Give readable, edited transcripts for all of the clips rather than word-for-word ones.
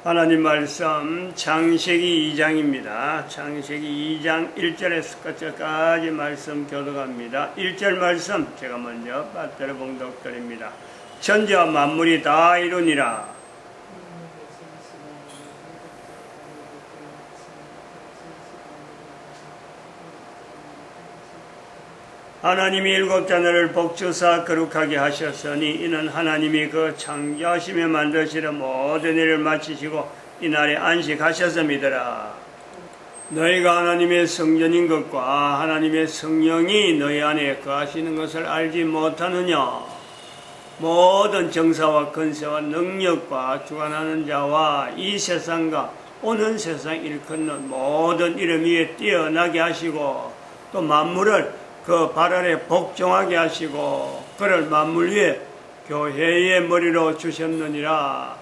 하나님 말씀 창세기 2장입니다. 창세기 2장 1절에서 끝까지 말씀 교독합니다. 1절 말씀 제가 먼저 받들어 봉독드립니다. 천지와 만물이 다 이루니라. 하나님이 일곱 자녀를 복주사 거룩하게 하셨으니 이는 하나님이 그 창조하시며 만드시는 모든 일을 마치시고 이날에 안식하셨음이더라. 너희가 하나님의 성전인 것과 하나님의 성령이 너희 안에 거하시는 것을 알지 못하느냐. 모든 정사와 권세와 능력과 주관하는 자와 이 세상과 오는 세상 일컫는 모든 이름 위에 뛰어나게 하시고 또 만물을 그 발 아래 복종하게 하시고 그를 만물 위에 교회의 머리로 주셨느니라.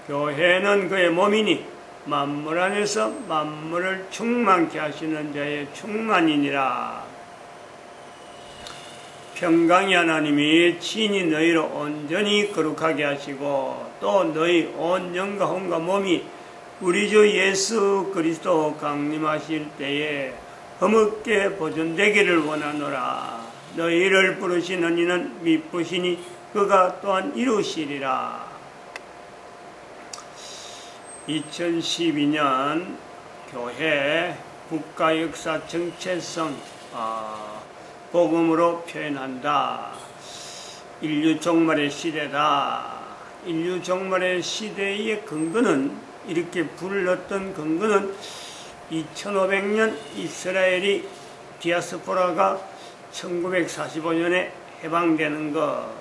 교회는 그의 몸이니 만물 안에서 만물을 충만케 하시는 자의 충만이니라. 평강의 하나님이 친히 너희를 온전히 거룩하게 하시고 또 너희 온 영과 혼과 몸이 우리 주 예수 그리스도 강림하실 때에 허물게 보존되기를 원하노라. 너희를 부르시는 이는 미쁘시니 그가 또한 이루시리라. 2012년 교회 국가 역사 정체성 복음으로 표현한다. 인류 종말의 시대다. 인류 종말의 시대의 근거는 이렇게 불렀던 근거는 2500년 이스라엘이 디아스포라가 1945년에 해방되는 거,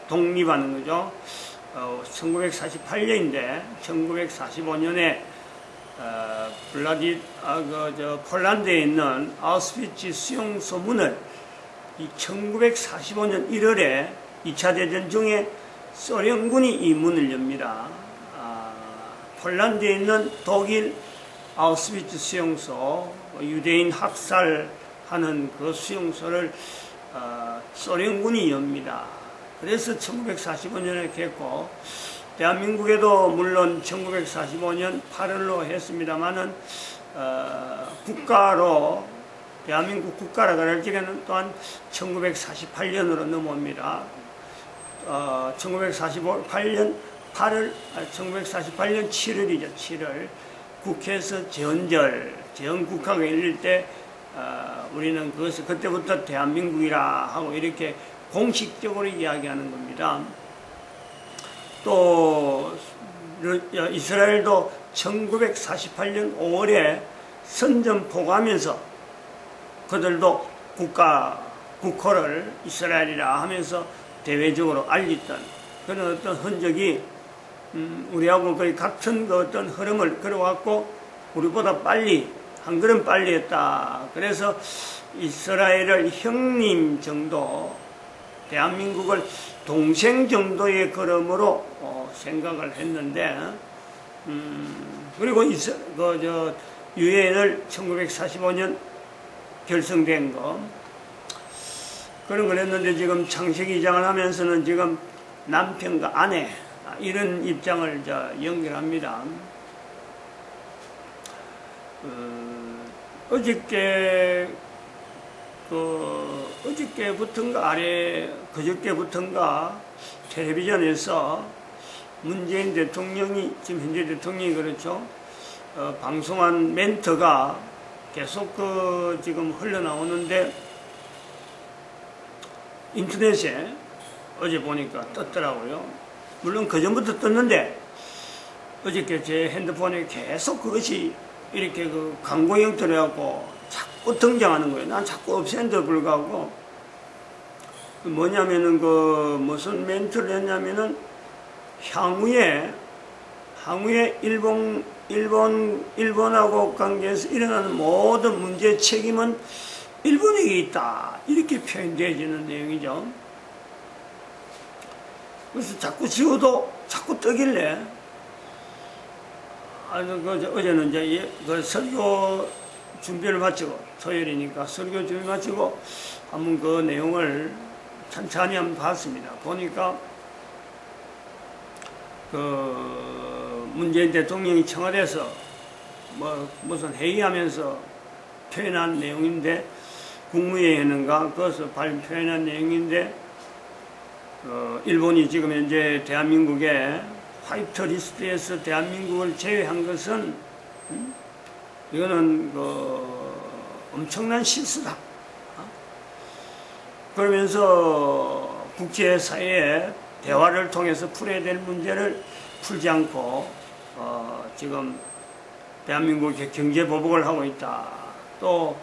독립하는 거죠. 1948년인데 1945년에 폴란드에 있는 아우슈비츠 수용소 문을 1945년 1월에 2차 대전 중에 소련군이 이 문을 엽니다. 폴란드에 있는 독일 아우슈비츠 수용소, 유대인 학살하는 그 수용소를 소련군이 엽니다. 그래서 1945년에 했고 대한민국에도 물론 1945년 8월로 했습니다만은 국가로 대한민국 국가라 그럴 적에는 또한 1948년으로 넘어옵니다. 1948년 8월, 1948년 7월이죠. 7월. 국회에서 재헌국회가 열릴 때 우리는 그것을 그때부터 대한민국이라 하고 이렇게 공식적으로 이야기하는 겁니다. 또 이스라엘도 1948년 5월에 선전포고하면서 그들도 국호를 이스라엘이라 하면서 대외적으로 알렸던 그런 어떤 흔적이 우리하고 거의 같은 그 어떤 흐름을 걸어왔고 우리보다 빨리 한 걸음 빨리 했다. 그래서 이스라엘을 형님 정도, 대한민국을 동생 정도의 걸음으로 생각을 했는데 그리고 유엔을 1945년 결성된 거 그런 걸 했는데 지금 창세기 2장을 하면서는 지금 남편과 아내 이런 입장을 연결합니다. 어저께부터인가 그저께부터인가 텔레비전에서 문재인 대통령이 지금 현재 대통령이 그렇죠. 방송한 멘트가 계속 지금 흘러나오는데 인터넷에 어제 보니까 떴더라고요. 물론 그전부터 떴는데 어저께 제 핸드폰에 계속 그것이 이렇게 광고 형태로 해갖고 자꾸 등장하는 거예요. 난 자꾸 없앤데도 불구하고 뭐냐면은 무슨 멘트를 했냐면은 향후에 일본하고 관계에서 일어나는 모든 문제의 책임은 일본에게 있다. 이렇게 표현되어지는 내용이죠. 그래서 자꾸 지워도 자꾸 뜨길래 어제는 이제 설교 준비를 마치고 토요일이니까 설교 준비 마치고 한번 그 내용을 천천히 한번 봤습니다. 보니까 문재인 대통령이 청와대에서 무슨 회의하면서 표현한 내용인데, 국무회의했는가 거기서 발표한 내용인데, 일본이 지금 현재 대한민국의 화이트 리스트에서 대한민국을 제외한 것은 이거는 엄청난 실수다. 그러면서 국제사회에 대화를 통해서 풀어야 될 문제를 풀지 않고 지금 대한민국의 경제 보복을 하고 있다. 또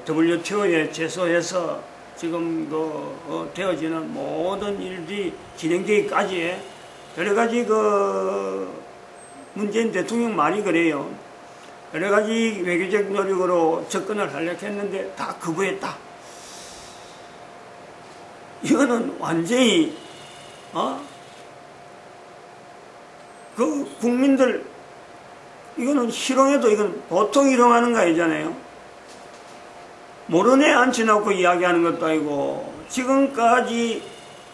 WTO에 제소해서 지금 되어지는 모든 일들이 진행되기까지 여러 가지 문재인 대통령 말이 그래요. 여러 가지 외교적 노력으로 접근을 하려고 했는데 다 거부했다. 이거는 완전히 국민들 이거는 희롱해도 이건 보통 희롱하는 거 아니잖아요. 모르네 앉혀놓고 이야기하는 것도 아니고, 지금까지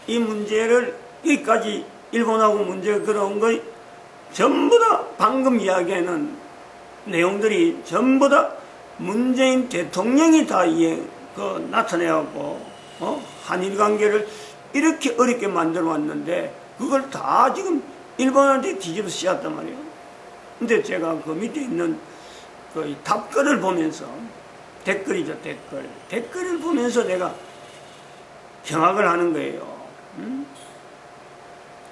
이 문제를 여기까지 일본하고 문제가 걸어온 거 전부 다 방금 이야기하는 내용들이 전부 다 문재인 대통령이 다 나타내갖고 한일 관계를 이렇게 어렵게 만들어 왔는데 그걸 다 지금 일본한테 뒤집어 씌웠단 말이에요. 근데 제가 그 밑에 있는 그 답글을 보면서, 댓글이죠, 댓글을 보면서 내가 경악을 하는 거예요.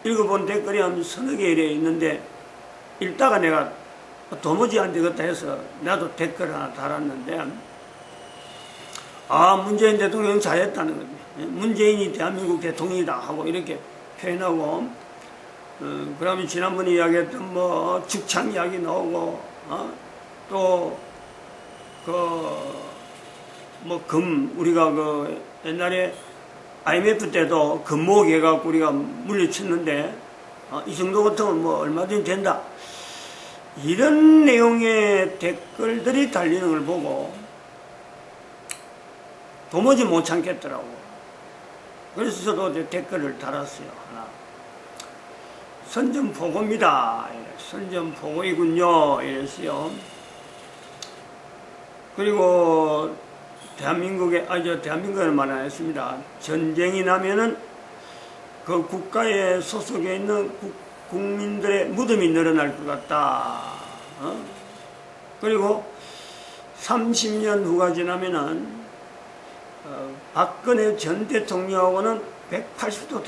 읽어본 댓글이 한 서너 개 이래 있는데, 읽다가 내가 도무지 안 되겠다 해서 나도 댓글 하나 달았는데, 문재인 대통령 잘했다는 거지. 문재인이 대한민국 대통령이다 하고 이렇게 표현하고, 그러면 지난번에 이야기했던 죽창 이야기 나오고, 또 우리가 옛날에 IMF 때도 금모으기 해갖고 우리가 물리쳤는데, 이 정도 같으면 얼마든지 된다. 이런 내용의 댓글들이 달리는 걸 보고 도무지 못 참겠더라고. 그래서 저도 댓글을 달았어요, 하나. 선전포고입니다. 선전포고이군요. 이랬어요. 그리고 대한민국에는 말 안 했습니다. 전쟁이 나면은 그 국가에 소속해 있는 국민들의 무덤이 늘어날 것 같다. 그리고 30년 후가 지나면은 박근혜 전 대통령하고는 180도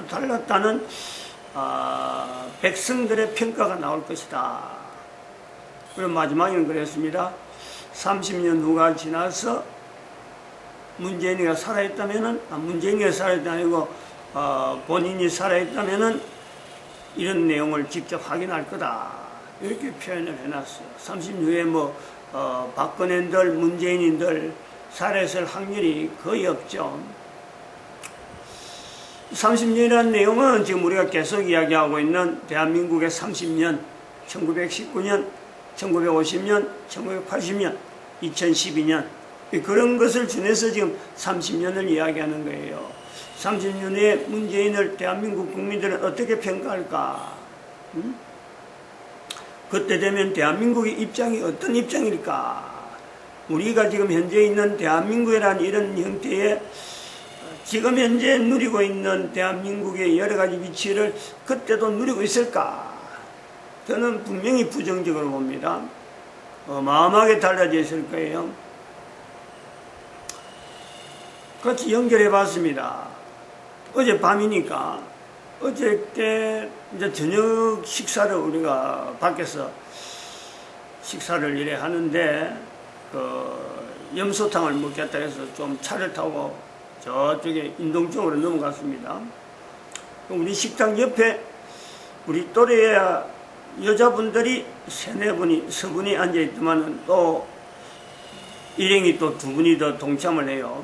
달랐다는 백성들의 평가가 나올 것이다. 그리고 마지막에는 그랬습니다. 30년 후가 지나서 문재인이가 살아있다면은, 문재인이가 살아있다 아니고 본인이 살아있다면은 이런 내용을 직접 확인할 거다. 이렇게 표현을 해놨어요. 30년 후에 박근혜들, 문재인인들 살아있을 확률이 거의 없죠. 30년이라는 내용은 지금 우리가 계속 이야기하고 있는 대한민국의 30년, 1919년, 1950년, 1980년, 2012년 그런 것을 지내서 지금 30년을 이야기하는 거예요. 30년 후에 문재인을 대한민국 국민들은 어떻게 평가할까? 그때 되면 대한민국의 입장이 어떤 입장일까? 우리가 지금 현재 있는 대한민국이라는 이런 형태의 지금 현재 누리고 있는 대한민국의 여러 가지 위치를 그때도 누리고 있을까? 저는 분명히 부정적으로 봅니다. 어마어마하게 달라져 있을 거예요. 같이 연결해 봤습니다. 어제 밤이니까 어저께 이제 저녁 식사를 우리가 밖에서 식사를 이래 하는데 염소탕을 먹겠다 해서 좀 차를 타고 저쪽에 인동 쪽으로 넘어갔습니다. 우리 식당 옆에 우리 또래의 여자분들이 세네 분이, 서분이 앉아있더만은 또 일행이 또 두 분이 더 동참을 해요.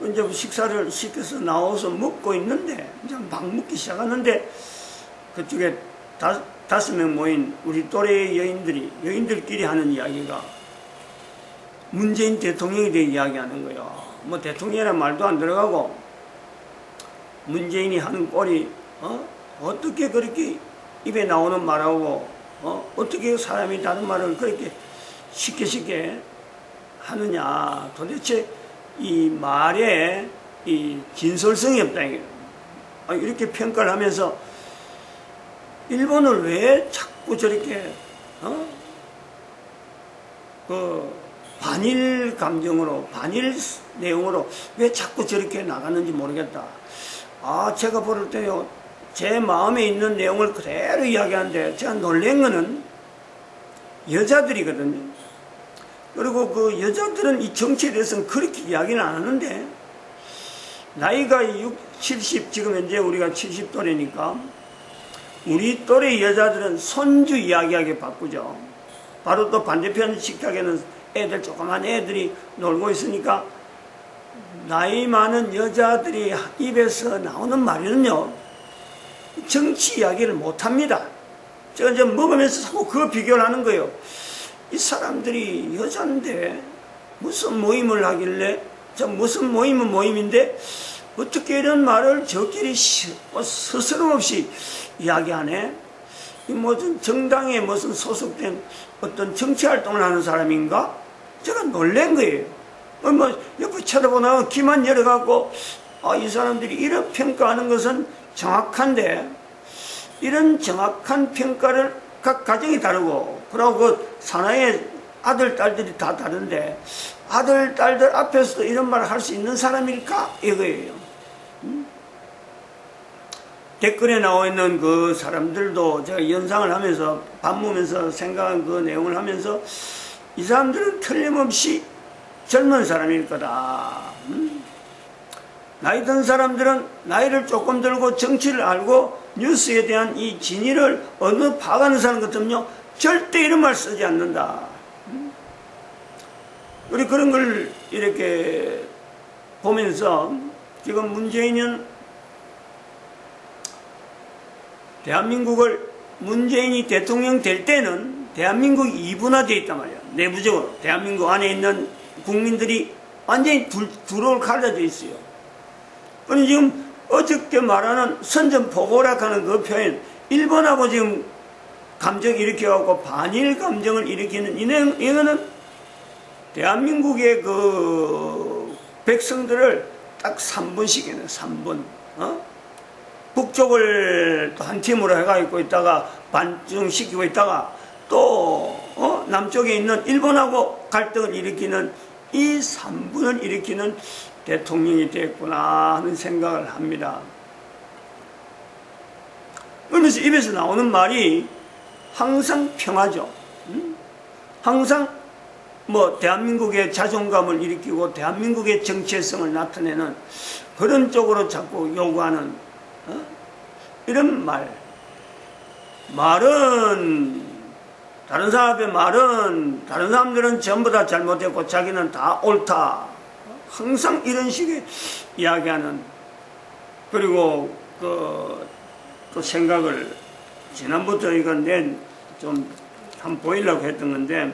이제 식사를 시켜서 나와서 먹고 있는데, 이제 막 먹기 시작하는데, 그쪽에 다섯 명 모인 우리 또래의 여인들끼리 하는 이야기가 문재인 대통령에 대해 이야기하는 거예요. 대통령이라는 말도 안 들어가고, 문재인이 하는 꼴이, 어떻게 그렇게 입에 나오는 말하고 어떻게 사람이 다른 말을 그렇게 쉽게 하느냐. 도대체 이 말에 이 진솔성이 없다. 이렇게 평가를 하면서 일본을 왜 자꾸 저렇게 그 반일 감정으로 반일 내용으로 왜 자꾸 저렇게 나가는지 모르겠다. 제가 볼 때요 제 마음에 있는 내용을 그대로 이야기하는데 제가 놀란 거는 여자들이거든요. 그리고 그 여자들은 이 정치에 대해서는 그렇게 이야기는 안 하는데 나이가 70 지금 현재 우리가 70또래니까 우리 또래 여자들은 손주 이야기하게 바꾸죠. 바로 또 반대편 식탁에는 애들 조그만 애들이 놀고 있으니까 나이 많은 여자들이 입에서 나오는 말이는요 정치 이야기를 못합니다. 제가 이제 먹으면서 자꾸 그거 비교를 하는 거예요. 이 사람들이 여잔데 무슨 모임을 하길래 무슨 모임은 모임인데 어떻게 이런 말을 저끼리 스스럼 없이 이야기하네. 이 무슨 정당에 무슨 소속된 어떤 정치활동을 하는 사람인가? 제가 놀란 거예요. 옆에 쳐다보나 귀만 열어갖고 이 사람들이 이런 평가하는 것은 정확한데 이런 정확한 평가를 각 가정이 다르고 그리고 그 사나이의 아들 딸들이 다 다른데 아들 딸들 앞에서도 이런 말을 할 수 있는 사람일까? 이거예요. 댓글에 나와 있는 그 사람들도 제가 연상을 하면서 밥 먹으면서 생각한 그 내용을 하면서 이 사람들은 틀림없이 젊은 사람일 거다. 나이 든 사람들은 나이를 조금 들고 정치를 알고 뉴스에 대한 이 진위를 어느 파악하는 사람 같으면요 절대 이런 말 쓰지 않는다. 우리 그런 걸 이렇게 보면서 지금 문재인은 문재인이 대통령 될 때는 대한민국이 이분화되어 있단 말이야. 내부적으로 대한민국 안에 있는 국민들이 완전히 두로를 갈라져 있어요. 그럼 지금 어저께 말하는 선전포고락하는 그 표현, 일본하고 지금 감정을 일으켜갖고 반일 감정을 일으키는 이거는 대한민국의 그 백성들을 딱 3분씩 해요. 3분. 북쪽을 또 한 팀으로 해가지고 있다가 반중시키고 있다가 또 남쪽에 있는 일본하고 갈등을 일으키는 이 3분을 일으키는 대통령이 됐구나 하는 생각을 합니다. 그러면서 입에서 나오는 말이 항상 평화죠. 항상 대한민국의 자존감을 일으키고 대한민국의 정체성을 나타내는 그런 쪽으로 자꾸 요구하는 이런 말은 다른 사람의 말은 다른 사람들은 전부 다 잘못했고 자기는 다 옳다. 항상 이런 식의 이야기하는 그리고 또 생각을 지난부터 이건 좀 한번 보이려고 했던 건데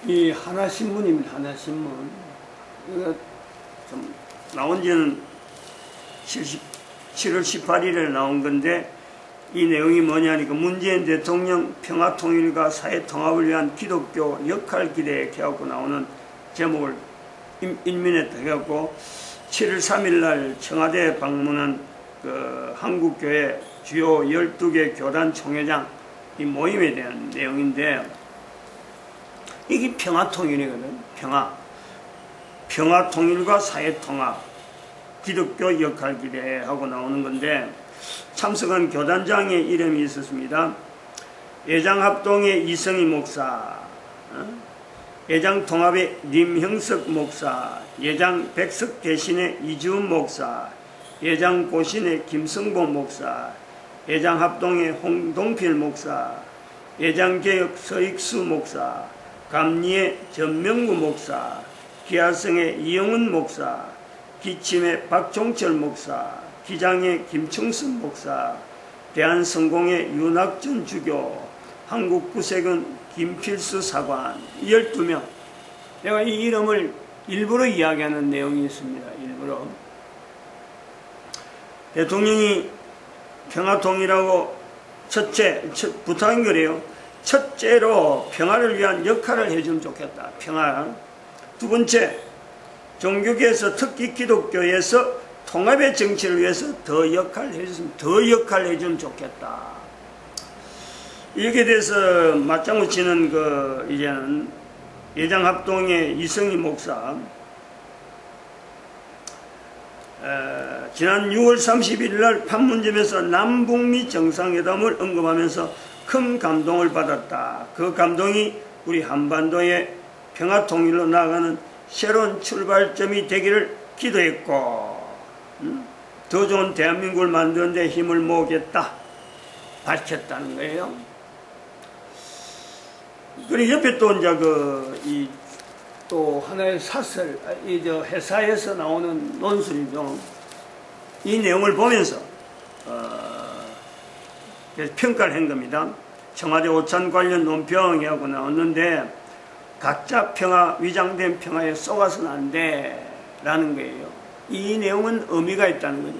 이 하나신문입니다. 하나신문 이거 좀 나온 지는 7월 18일에 나온 건데 이 내용이 뭐냐니까 문재인 대통령 평화통일과 사회통합을 위한 기독교 역할 기대에 이렇게 하고 나오는 제목을 인민했다 해갖고 7월 3일날 청와대에 방문한 그 한국교회 주요 12개 교단 총회장 이 모임에 대한 내용인데 이게 평화통일이거든. 평화통일과 사회통합 기독교 역할 기대하고 나오는 건데 참석한 교단장의 이름이 있었습니다. 예장합동의 이성희 목사, 예장통합의 림형석 목사, 예장 백석대신의 이주은 목사, 예장고신의 김성보 목사, 예장합동의 홍동필 목사, 예장개혁 서익수 목사, 감리의 전명구 목사, 기아성의 이영은 목사, 기침의 박종철 목사, 기장의 김충순 목사, 대한성공의 윤학전 주교, 한국구색은 김필수 사관 12명. 내가 이 이름을 일부러 이야기하는 내용이 있습니다. 일부러. 대통령이 평화통일하고 부탁인 거래요. 첫째로 평화를 위한 역할을 해주면 좋겠다. 평화. 두 번째, 종교계에서 특히 기독교에서 통합의 정치를 위해서 더 역할을 해주면 좋겠다. 이렇게 돼서 맞장구 치는 이제는 예장합동의 이성희 목사, 지난 6월 31일 날 판문점에서 남북미 정상회담을 언급하면서 큰 감동을 받았다. 그 감동이 우리 한반도의 평화통일로 나아가는 새로운 출발점이 되기를 기도했고, 더 좋은 대한민국을 만드는 데 힘을 모으겠다 밝혔다는 거예요. 그리고 옆에 또 이제 또 하나의 사설, 회사에서 나오는 논술이죠. 이 내용을 보면서 평가를 한 겁니다. 청와대 오찬 관련 논평이라고 나왔는데, 가짜 평화, 위장된 평화에 속아서는 안 돼 라는 거예요. 이 내용은 의미가 있다는 거죠.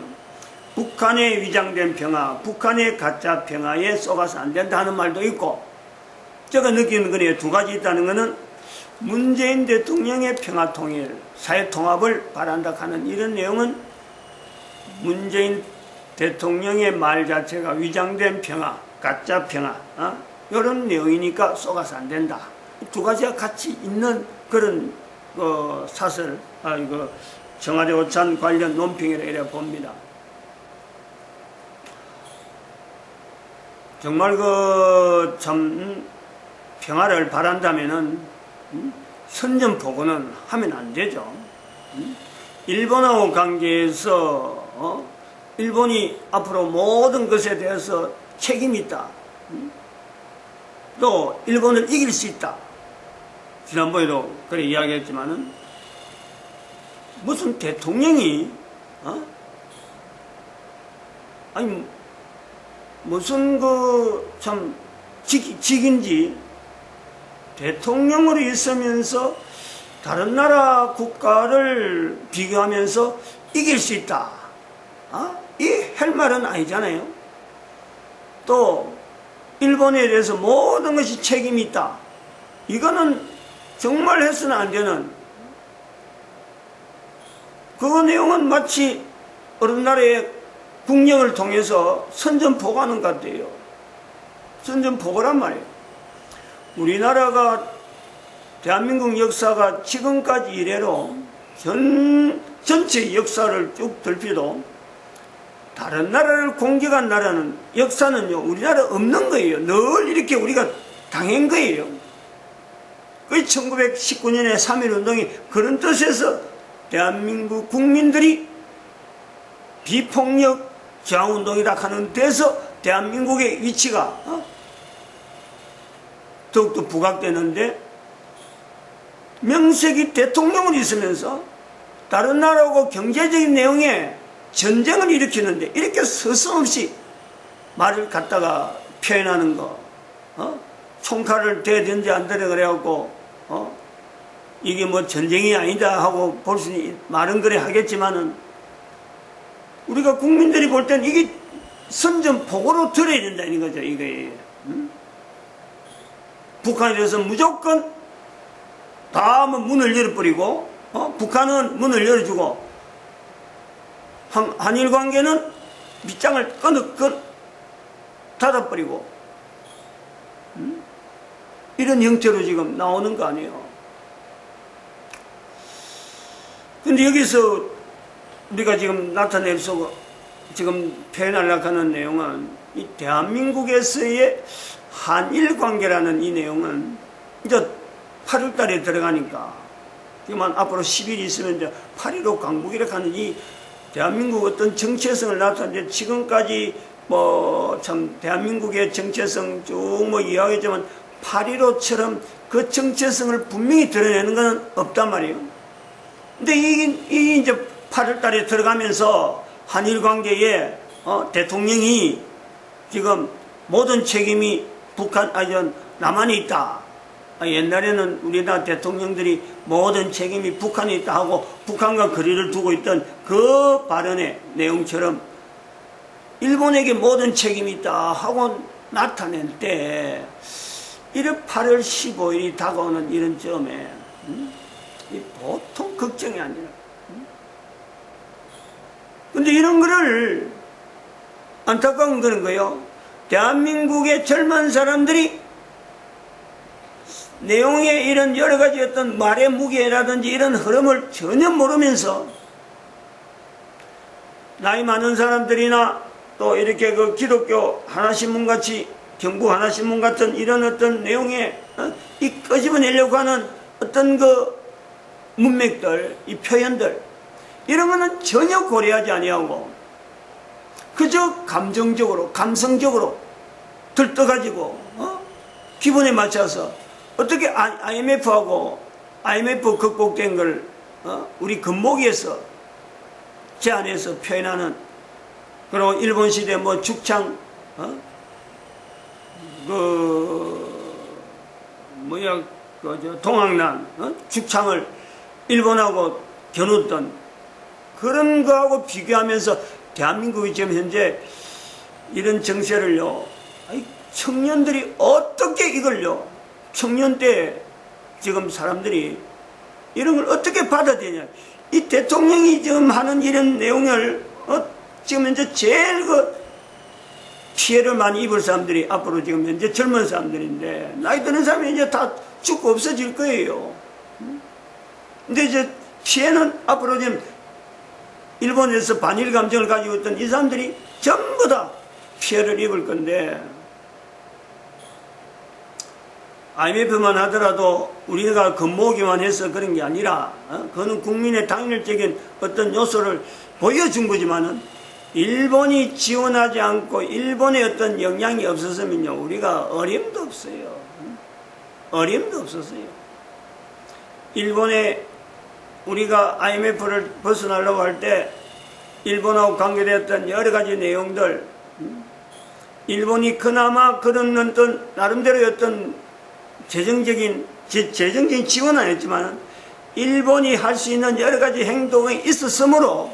북한의 위장된 평화, 북한의 가짜 평화에 속아서 안 된다는 말도 있고, 제가 느끼는 거네요. 두 가지 있다는 거는 문재인 대통령의 평화통일, 사회통합을 바란다 하는 이런 내용은 문재인 대통령의 말 자체가 위장된 평화, 가짜 평화, 이런 내용이니까 속아서 안 된다. 두 가지가 같이 있는 그런 사설, 청와대 오찬 관련 논평이라 이래 봅니다. 정말 참 평화를 바란다면은 선전포고는 하면 안 되죠. 일본하고 관계에서 일본이 앞으로 모든 것에 대해서 책임이 있다. 또 일본을 이길 수 있다. 지난번에도 그래 이야기했지만은 무슨 대통령이 아니 무슨 참 직인지 대통령으로 있으면서 다른 나라 국가를 비교하면서 이길 수 있다. 이 할 말은 아니잖아요. 또 일본에 대해서 모든 것이 책임이 있다. 이거는 정말 해서는 안 되는, 그 내용은 마치 어느 나라의 국력을 통해서 선전포고하는 것 같아요. 선전포고란 말이에요. 우리나라가 대한민국 역사가 지금까지 이래로 전체 역사를 쭉 들피도 다른 나라를 공격한 나라는 역사는요 우리나라 없는 거예요. 늘 이렇게 우리가 당한 거예요. 그 1919년에 3.1운동이 그런 뜻에서 대한민국 국민들이 비폭력 저항운동이라 하는 데서 대한민국의 위치가 더욱더 부각되는데, 명색이 대통령을 있으면서 다른 나라하고 경제적인 내용에 전쟁을 일으키는데 이렇게 서슴없이 말을 갖다가 표현하는 거, 총칼을 대든지 안 되려 그래갖고 이게 뭐 전쟁이 아니다 하고 볼 수 있는 말은 그래 하겠지만은, 우리가 국민들이 볼 땐 이게 선전포고로 들어야 된다는 거죠. 이거예요. 북한에 대해서 무조건 다 문을 열어버리고, 북한은 문을 열어주고, 한일 관계는 밑장을 닫아버리고, 이런 형태로 지금 나오는 거 아니에요. 근데 여기서 우리가 지금 나타내서 지금 표현하려고 하는 내용은, 이 대한민국에서의 한일 관계라는 이 내용은 이제 8월 달에 들어가니까, 지금 앞으로 10일이 있으면 이제 8.15 강북이라고 하는 이 대한민국 어떤 정체성을 나타내는데, 지금까지 참 대한민국의 정체성 쭉 이야기했지만 8.15처럼 그 정체성을 분명히 드러내는 건 없단 말이에요. 근데 이 이제 8월 달에 들어가면서 한일 관계에 대통령이 지금 모든 책임이 남한에 있다. 옛날에는 우리나라 대통령들이 모든 책임이 북한에 있다 하고 북한과 거리를 두고 있던 그 발언의 내용처럼 일본에게 모든 책임이 있다 하고 나타낼 때 이런 8월 15일이 다가오는 이런 점에 보통 걱정이 아니라 근데 이런 거를 안타까운 그런 거요. 대한민국의 젊은 사람들이 내용의 이런 여러 가지 어떤 말의 무게라든지 이런 흐름을 전혀 모르면서 나이 많은 사람들이나 또 이렇게 그 기독교 하나신문 같이 경북 하나신문 같은 이런 어떤 내용에 이 끄집어내려고 하는 어떤 그 문맥들, 이 표현들 이런 거는 전혀 고려하지 아니하고 그저 감정적으로 감성적으로 들떠가지고 기분에 맞춰서 어떻게 IMF 극복된 걸 우리 금목에서 제안해서 표현하는 그리고 일본 시대 뭐 죽창 동학난 죽창을 일본하고 겨눴던 그런 거하고 비교하면서 대한민국이 지금 현재 이런 정세를요, 청년들이 어떻게 이걸요, 청년 때 지금 사람들이 이런 걸 어떻게 받아들이냐. 이 대통령이 지금 하는 이런 내용을 지금 현재 제일 그 피해를 많이 입을 사람들이 앞으로 지금 현재 젊은 사람들인데 나이 드는 사람이 이제 다 죽고 없어질 거예요. 근데 이제 피해는 앞으로 지금 일본에서 반일 감정을 가지고 있던 이 사람들이 전부 다 피해를 입을 건데 IMF만 하더라도 우리가 겁모으기만 해서 그런 게 아니라 그거는 국민의 당일적인 어떤 요소를 보여준 거지만은 일본이 지원하지 않고 일본의 어떤 영향이 없었으면요 우리가 어림도 없어요. 어림도 없었어요. 일본에 우리가 IMF를 벗어나려고 할 때 일본하고 관계되었던 여러 가지 내용들 일본이 그나마 그런 어떤 나름대로 어떤 재정적인 지원은 안 했지만 일본이 할 수 있는 여러 가지 행동이 있었으므로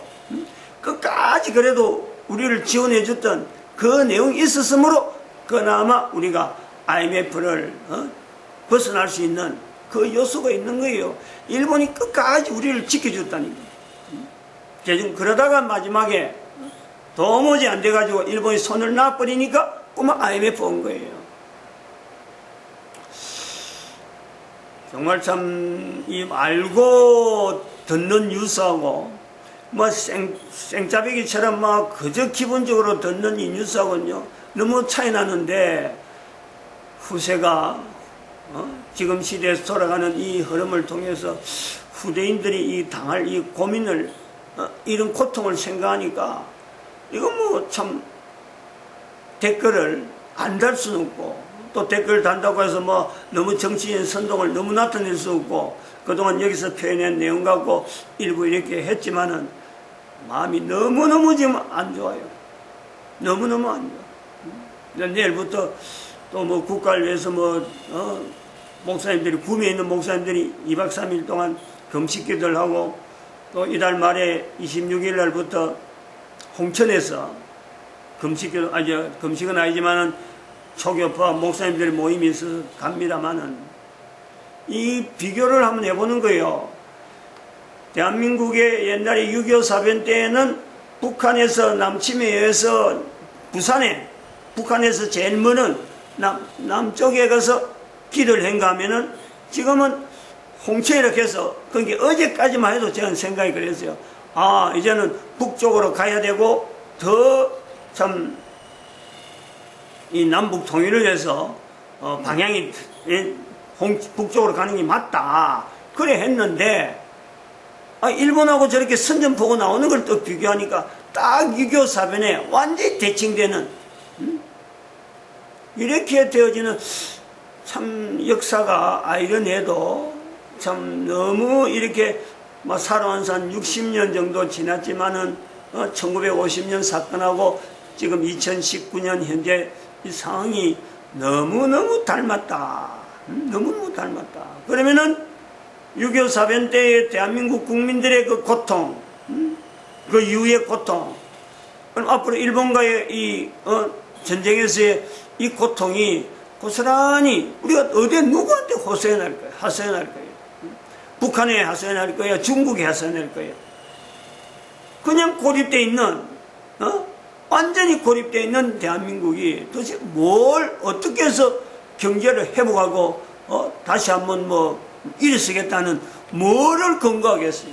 끝까지 그래도 우리를 지원해 줬던 그 내용이 있었으므로 그나마 우리가 IMF를 벗어날 수 있는 그 요소가 있는 거예요. 일본이 끝까지 우리를 지켜줬다니까. 그러다가 마지막에 도무지 안 돼가지고 일본이 손을 놔버리니까 꼬마 IMF 온 거예요. 정말 참 이 알고 듣는 뉴스하고 뭐 생짜배기처럼 막 그저 기본적으로 듣는 이 뉴스하고는요 너무 차이 나는데 후세가 지금 시대에서 돌아가는 이 흐름을 통해서 후대인들이 이 당할 이 고민을 이런 고통을 생각하니까 이거 뭐 참 댓글을 안 달 수는 없고 또 댓글 단다고 해서 뭐 너무 정치인 선동을 너무 나타낼 수 없고 그동안 여기서 표현한 내용 갖고 일부 이렇게 했지만은 마음이 너무너무 지금 안 좋아요. 너무너무 안 좋아. 내일부터 또 뭐 국가를 위해서 목사님들이 구미에 있는 목사님들이 2박 3일 동안 금식기도를 하고 또 이달 말에 26일 날부터 홍천에서 금식은 아니지만은 초교파 목사님들의 모임이 있어서 갑니다만은 이 비교를 한번 해보는 거예요. 대한민국의 옛날에 6.25 사변 때에는 북한에서 남침에 의해서 북한에서 제일 먼은 남쪽에 가서 길을 행가하면은 지금은 홍천 이렇게 해서 그게 어제까지만 해도 저는 생각이 그랬어요. 아, 이제는 북쪽으로 가야 되고 더 참 이 남북 통일을 위해서 방향이 북쪽으로 가는 게 맞다. 그래 했는데 일본하고 저렇게 선전포고 나오는 걸 또 비교하니까 딱 6.25 사변에 완전히 대칭되는 이렇게 되어지는 참 역사가 아이러니해도 참 너무 이렇게 살아온 산 60년 정도 지났지만은 1950년 사건하고 지금 2019년 현재 이 상황이 너무너무 닮았다. 너무너무 닮았다. 그러면은 6.25 사변 때의 대한민국 국민들의 그 고통, 그 이후의 고통, 그럼 앞으로 일본과의 이 전쟁에서의 이 고통이 고스란히 우리가 어디에 누구한테 하소연할 거예요. 북한에 하소연할 거예요. 중국에 하소연할 거예요. 그냥 고립되어 있는 완전히 고립되어 있는 대한민국이 도대체 뭘 어떻게 해서 경제를 회복하고 다시 한번 일어서겠다는 뭐를 근거하겠어요.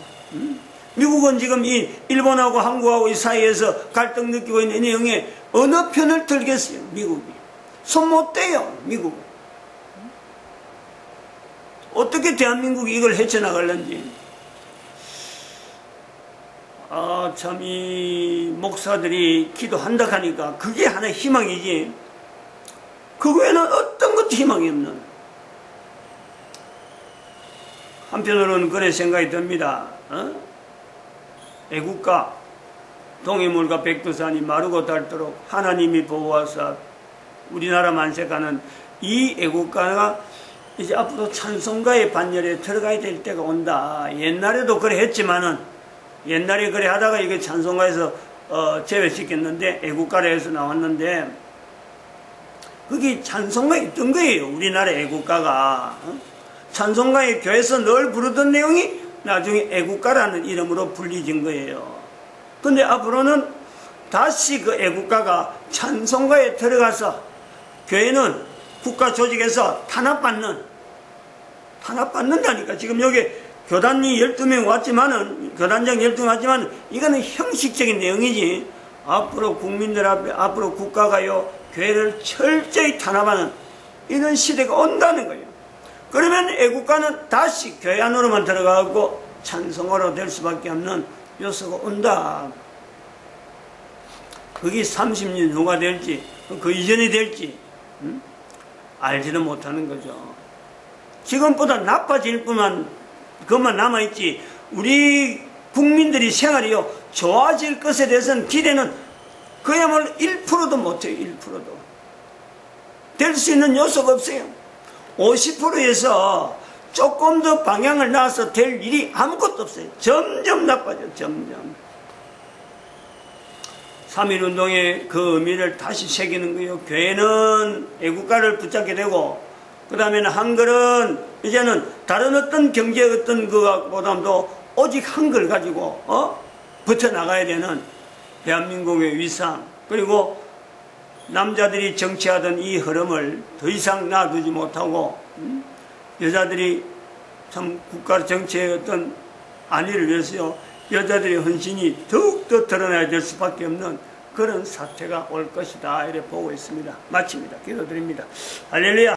미국은 지금 이 일본하고 한국하고 이 사이에서 갈등 느끼고 있는 이 내용에 어느 편을 들겠어요. 미국이 손 못 대요. 미국은 어떻게 대한민국이 이걸 헤쳐나갈는지. 참 이 목사들이 기도한다 하니까 그게 하나의 희망이지, 그 외에는 어떤 것도 희망이 없는. 한편으로는 그런 생각이 듭니다. 애국가 동해물과 백두산이 마르고 닳도록 하나님이 보호하사 우리나라 만세가는 이 애국가가 이제 앞으로 찬송가의 반열에 들어가야 될 때가 온다. 옛날에도 그래 했지만은, 옛날에 그래 하다가 이게 찬송가에서 제외시켰는데, 애국가로 해서 나왔는데, 그게 찬송가에 있던 거예요. 우리나라 애국가가. 찬송가에 교회에서 늘 부르던 내용이 나중에 애국가라는 이름으로 불리진 거예요. 근데 앞으로는 다시 그 애국가가 찬송가에 들어가서 교회는 국가 조직에서 탄압받는다니까. 지금 여기 교단이 12명 왔지만은, 교단장 12명 왔지만, 이거는 형식적인 내용이지, 앞으로 국민들 앞에, 앞으로 국가가요, 교회를 철저히 탄압하는 이런 시대가 온다는 거예요. 그러면 애국가는 다시 교회 안으로만 들어가고 찬송가로 될 수밖에 없는 요소가 온다. 그게 30년 후가 될지, 그 이전이 될지, 알지는 못하는 거죠. 지금보다 나빠질 것만 남아있지, 우리 국민들이 생활이요, 좋아질 것에 대해서는 기대는 그야말로 1%도 못해요. 1%도. 될 수 있는 요소가 없어요. 50%에서 조금 더 방향을 놔서 될 일이 아무것도 없어요. 점점 나빠져, 점점. 3.1운동의 그 의미를 다시 새기는 거예요. 교회는 애국가를 붙잡게 되고, 그 다음에는 한글은 이제는 다른 어떤 경제 어떤 그보다도 오직 한글 가지고 버텨나가야 되는 대한민국의 위상, 그리고 남자들이 정치하던 이 흐름을 더 이상 놔두지 못하고 여자들이 참 국가 정치의 어떤 안위를 위해서요, 여자들의 헌신이 더욱더 드러나야 될 수밖에 없는 그런 사태가 올 것이다, 이렇게 보고 있습니다. 마칩니다. 기도드립니다. 할렐루야.